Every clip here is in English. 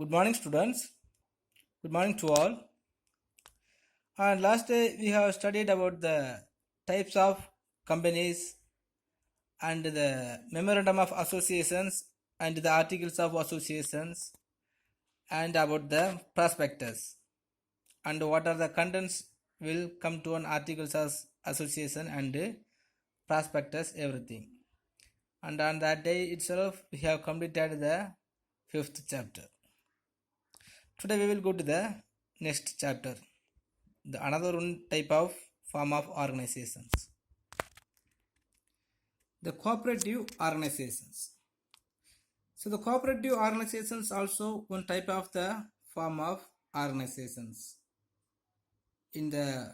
Good morning, students. Good morning to all. And last day we have studied about the types of companies and the memorandum of associations and the articles of associations and about the prospectus and what are the contents will come to an articles of association and prospectus everything. And on that day itself we have completed the fifth chapter. Today we will go to the next chapter. The another one type of form of organizations, the cooperative organizations. So the cooperative organizations also one type of the form of organizations in the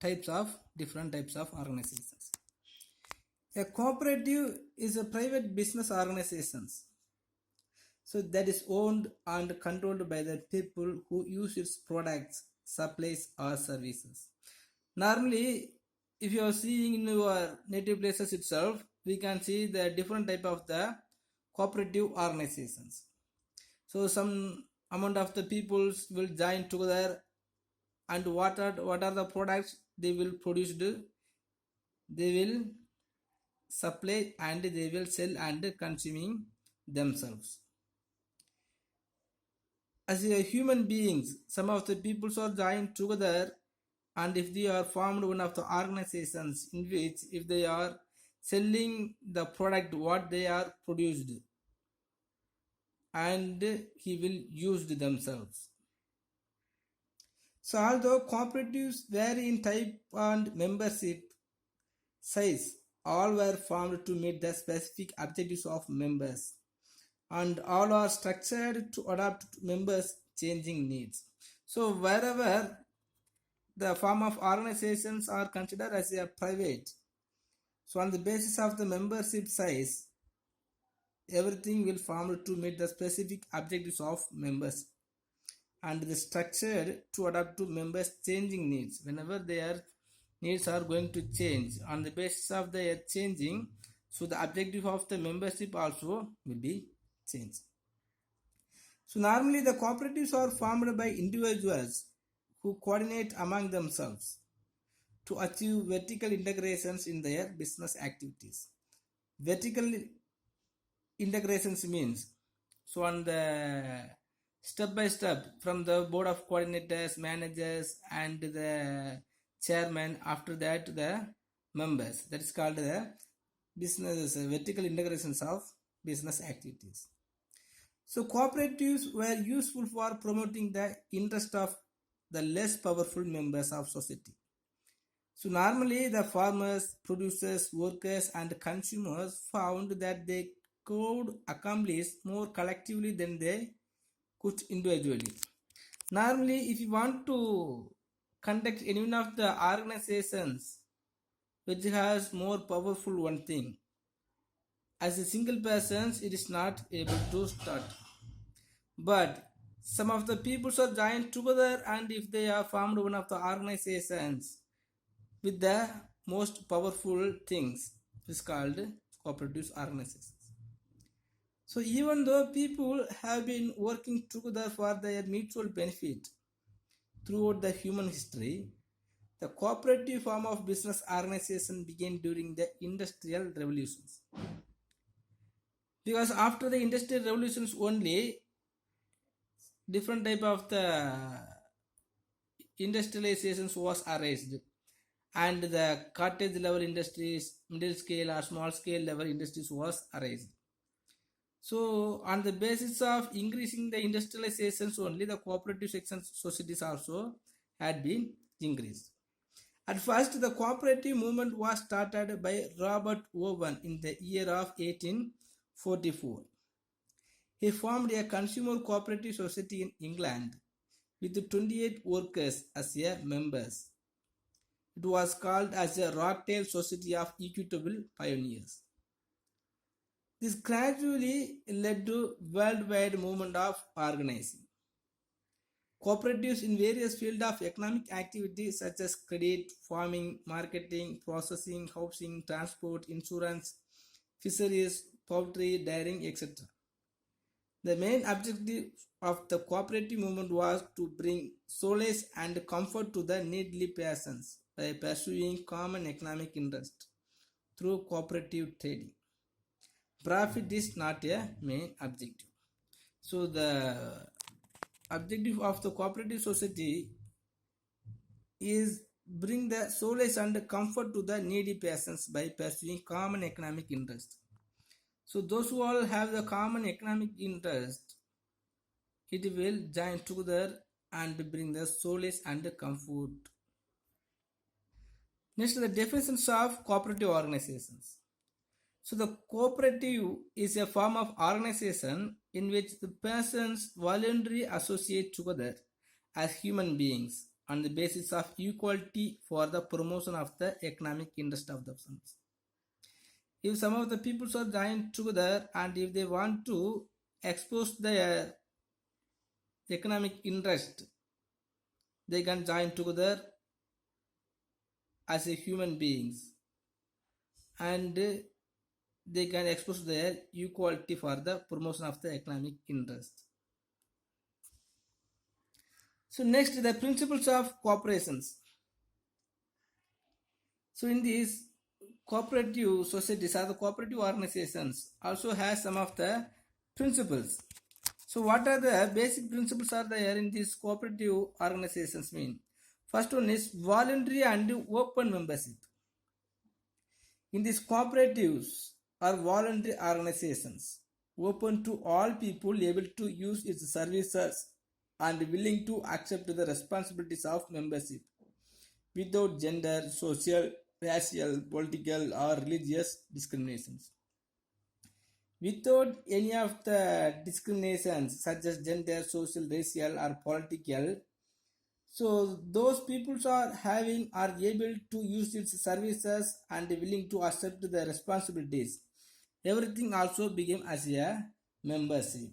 types of different types of organizations. A cooperative is a private business organizations, so that is owned and controlled by the people who use its products, supplies or services. Normally, if you are seeing in your native places itself, we can see the different type of the cooperative organizations. So some amount of the peoples will join together, and what are the products they will produce, they will supply and they will sell and consuming themselves. As a human beings, some of the peoples are joined together, and if they are formed one of the organizations in which if they are selling the product what they are produced, and he will use themselves. So although cooperatives vary in type and membership size, all were formed to meet the specific objectives of members, and all are structured to adapt to members changing needs. So wherever the form of organizations are considered as a private, so on the basis of the membership size, everything will form to meet the specific objectives of members, and the structure to adapt to members changing needs. Whenever their needs are going to change, on the basis of their changing, so the objective of the membership also will be changed. So normally the cooperatives are formed by individuals who coordinate among themselves to achieve vertical integrations in their business activities. Vertical integrations means, so on the step by step from the board of coordinators, managers and the chairman, after that the members, that is called the business vertical integrations of business activities. So cooperatives were useful for promoting the interest of the less powerful members of society. So normally the farmers, producers, workers and consumers found that they could accomplish more collectively than they could individually. Normally, if you want to conduct any one of the organizations which has more powerful one thing, as a single person it is not able to start. But some of the people are joined together, and if they are formed one of the organizations with the most powerful things, is called cooperative organizations. So even though people have been working together for their mutual benefit throughout the human history, the cooperative form of business organization began during the industrial revolutions. Because after the industrial revolutions only, different type of the industrializations was arranged, and the cottage level industries, middle scale or small scale level industries was arranged. So on the basis of increasing the industrializations only, the cooperative section societies also had been increased. At first, the cooperative movement was started by Robert Owen in the year of 1844. He formed a consumer cooperative society in England with 28 workers as members. It was called as the Rockdale Society of Equitable Pioneers. This gradually led to worldwide movement of organizing. Cooperatives in various fields of economic activity such as credit, farming, marketing, processing, housing, transport, insurance, fisheries, poultry, dairying, etc. The main objective of the cooperative movement was to bring solace and comfort to the needy persons by pursuing common economic interest through cooperative trading. Profit is not a main objective. So the objective of the cooperative society is bring the solace and comfort to the needy persons by pursuing common economic interest. So those who all have the common economic interest, it will join together and bring the solace and comfort. Next, the definitions of cooperative organizations. So the cooperative is a form of organization in which the persons voluntarily associate together as human beings on the basis of equality for the promotion of the economic interest of the persons. If some of the people are joined together and if they want to expose their economic interest, they can join together as a human beings and they can expose their equality for the promotion of the economic interest. So next, the principles of cooperations. So in these cooperative societies or the cooperative organizations also has some of the principles. So what are the basic principles are there in these cooperative organizations mean? First one is voluntary and open membership. In these cooperatives are voluntary organizations open to all people able to use its services and willing to accept the responsibilities of membership without gender, social, racial, political or religious discriminations. Without any of the discriminations such as gender, social, racial or political, so those peoples are having are able to use its services and willing to accept the responsibilities. Everything also became as a membership.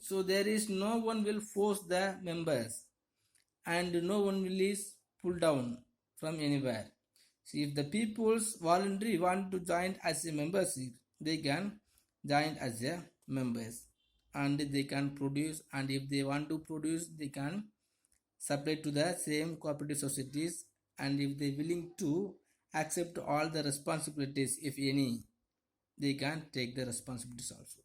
So there is no one will force the members and no one will is pulled down from anywhere. So if the peoples voluntarily want to join as a membership, they can join as a members and they can produce, and if they want to produce they can supply to the same cooperative societies, and if they willing to accept all the responsibilities if any, they can take the responsibilities also.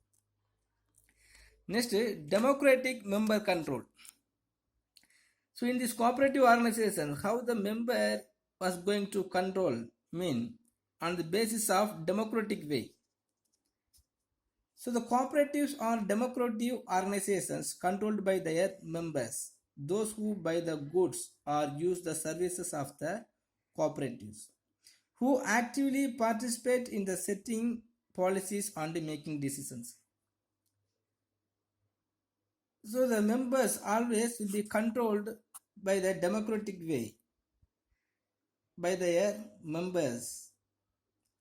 Next, democratic member control. So in this cooperative organization, how the member was going to control mean on the basis of democratic way. So the cooperatives are democratic organizations controlled by their members, those who buy the goods or use the services of the cooperatives, who actively participate in the setting policies and making decisions. So the members always will be controlled by the democratic way by their members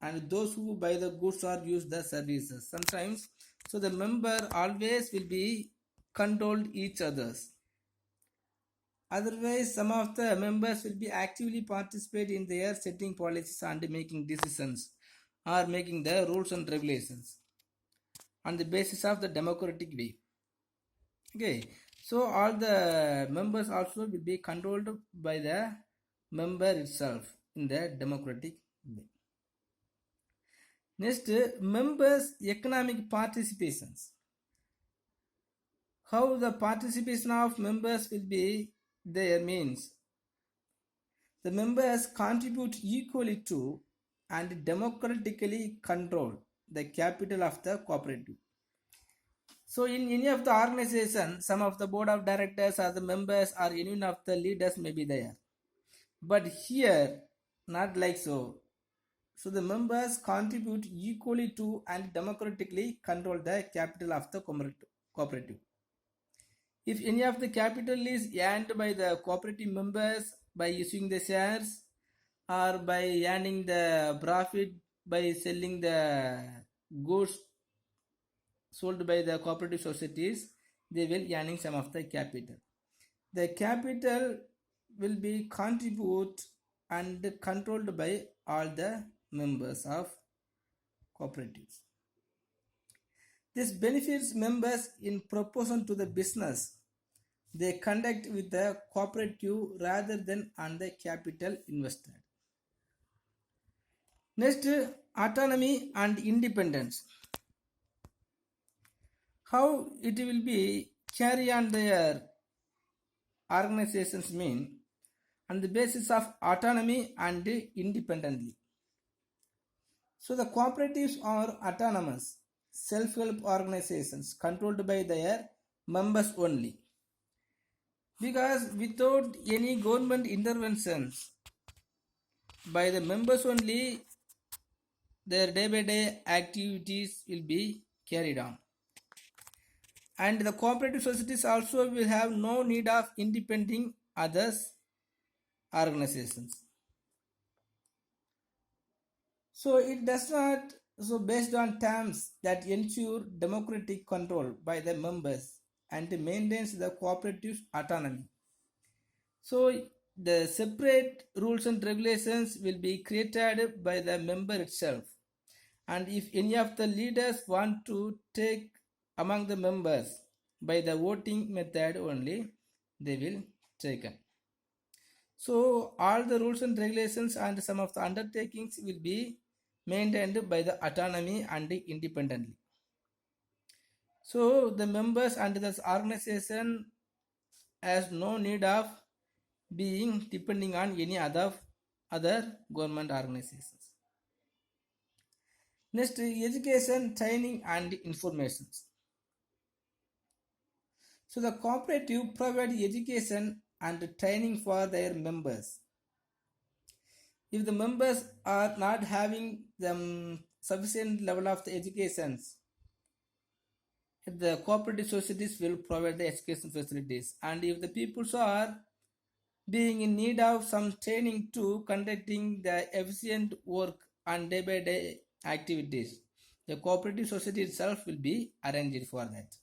and those who buy the goods or use the services. Sometimes, so the member always will be controlled each others. Otherwise, some of the members will be actively participate in their setting policies and making decisions or making the rules and regulations on the basis of the democratic way. Okay, so all the members also will be controlled by the member itself in the democratic way. Next, members economic participations. How the participation of members will be there means the members contribute equally to and democratically control the capital of the cooperative. So in any of the organization, some of the board of directors or the members or any of the leaders may be there. But here, not like so. So the members contribute equally to and democratically control the capital of the cooperative. If any of the capital is earned by the cooperative members by issuing the shares or by earning the profit by selling the goods sold by the cooperative societies, they will earning some of the capital. The capital will be contribute and controlled by all the members of cooperatives. This benefits members in proportion to the business they conduct with the cooperative rather than on the capital invested. Next, autonomy and independence. How it will be carry on their organizations mean on the basis of autonomy and independently. So the cooperatives are autonomous, self-help organizations controlled by their members only. Because without any government interventions, by the members only, their day-by-day activities will be carried on. And the cooperative societies also will have no need of independent others organizations. So it does not, so based on terms that ensure democratic control by the members and maintains the cooperative autonomy. So the separate rules and regulations will be created by the member itself. And if any of the leaders want to take among the members by the voting method only, they will take it. So all the rules and regulations and some of the undertakings will be maintained by the autonomy and independently. So the members and this organization has no need of being depending on any other government organizations. Next, education, training and informations. So the cooperative provide education and training for their members. If the members are not having the sufficient level of the educations, the cooperative societies will provide the education facilities. And if the people are being in need of some training to conducting the efficient work on day-by-day activities, the cooperative society itself will be arranged for that.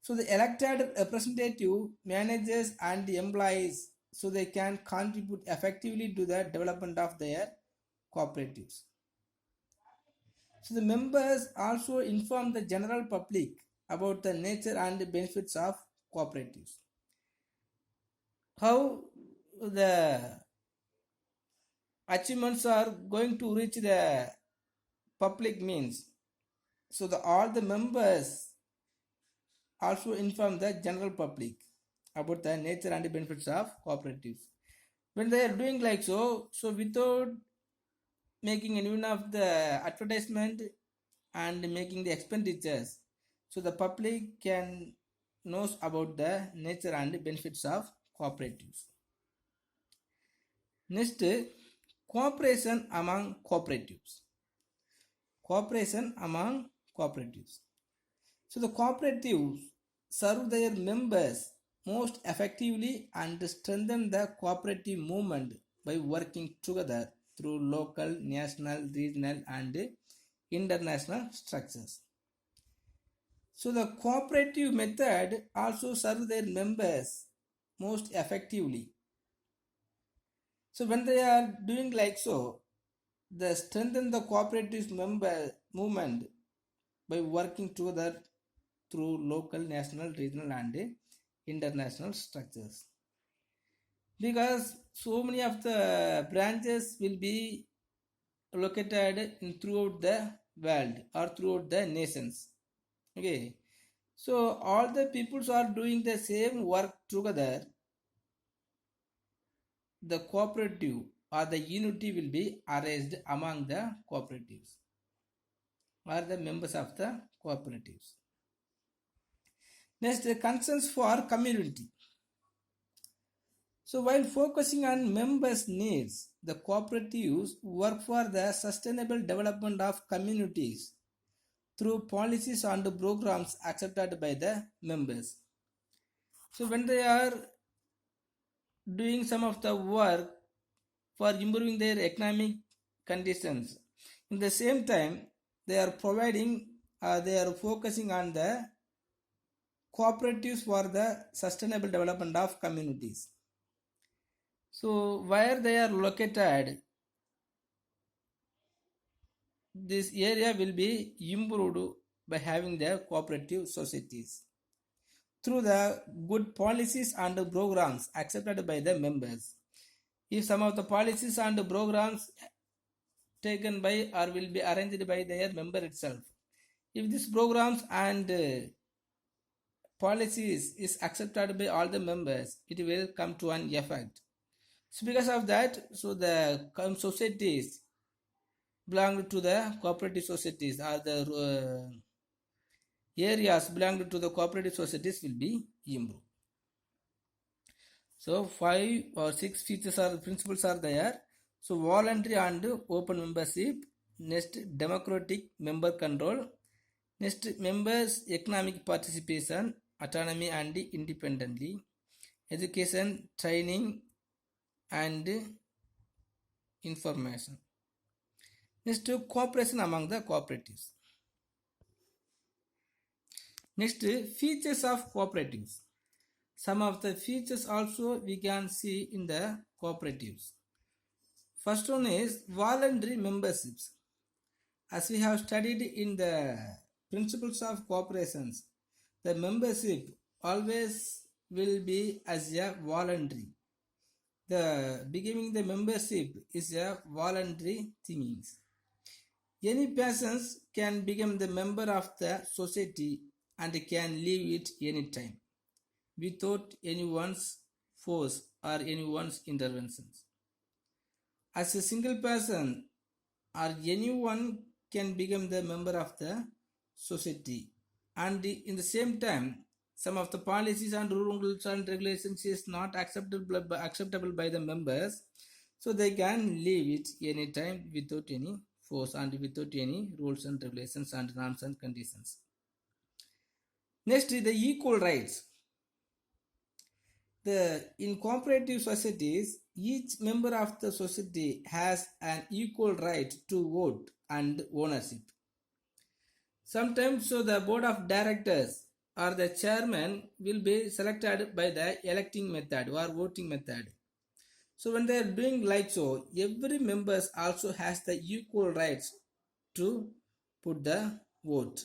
So the elected representative manages and employees so they can contribute effectively to the development of their cooperatives. So the members also inform the general public about the nature and the benefits of cooperatives. How the achievements are going to reach the public means. So all the members also inform the general public about the nature and the benefits of cooperatives. When they are doing like so without making any of the advertisement and making the expenditures, so the public can knows about the nature and the benefits of cooperatives. Next, cooperation among cooperatives. Cooperation among cooperatives. So the cooperatives serve their members most effectively and strengthen the cooperative movement by working together through local, national, regional and international structures. So the cooperative method also serves their members most effectively. So when they are doing like so, they strengthen the cooperative member movement by working together through local, national, regional and international structures. Because so many of the branches will be located in throughout the world or throughout the nations. Okay, so all the peoples are doing the same work together. The cooperative or the unity will be arranged among the cooperatives or the members of the cooperatives. Next, concerns for community. So while focusing on members' needs, the cooperatives work for the sustainable development of communities through policies and programs accepted by the members. So when they are doing some of the work for improving their economic conditions, in the same time they are providing, they are focusing on the cooperatives for the sustainable development of communities. So where they are located, this area will be improved by having the cooperative societies through the good policies and programs accepted by the members. If some of the policies and programs taken by or will be arranged by their member itself, if these programs and policies is accepted by all the members, it will come to an effect. So because of that, so the societies belong to the cooperative societies, or the areas belonging to the cooperative societies will be improved. So 5 or 6 features or principles are there. So voluntary and open membership, next democratic member control, next members economic participation, autonomy and independently, education, training and information. Next cooperation among the cooperatives. Next features of cooperatives. Some of the features also we can see in the cooperatives. First one is voluntary memberships. As we have studied in the principles of cooperations, the membership always will be as a voluntary. The becoming the membership is a voluntary thing. Any persons can become the member of the society and can leave it anytime without anyone's force or anyone's interventions. As a single person or anyone can become the member of the society, and in the same time some of the policies and rules and regulations is not acceptable by the members, so they can leave it anytime without any force and without any rules and regulations and norms and conditions. Next is the equal rights. In cooperative societies, each member of the society has an equal right to vote and ownership. Sometimes so the board of directors or the chairman will be selected by the electing method or voting method. So when they are doing like so, every member also has the equal rights to put the vote.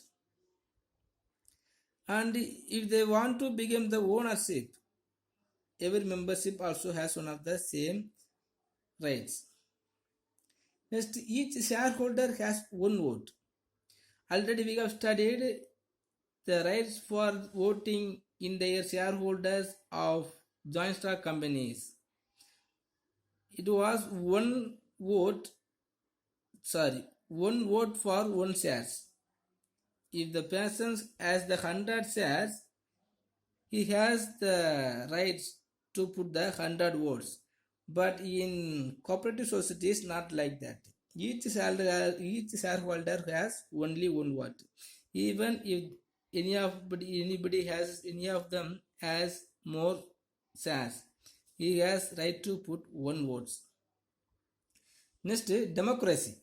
And if they want to become the ownership, every membership also has one of the same rights. Next, each shareholder has one vote. Already we have studied the rights for voting in their shareholders of joint stock companies. It was one vote for one shares. If the person has the 100 shares, he has the rights to put the 100 votes. But in cooperative societies, not like that. Each shareholder has only one vote. Even if anybody has any of them has more shares, he has right to put one vote. Next, democracy.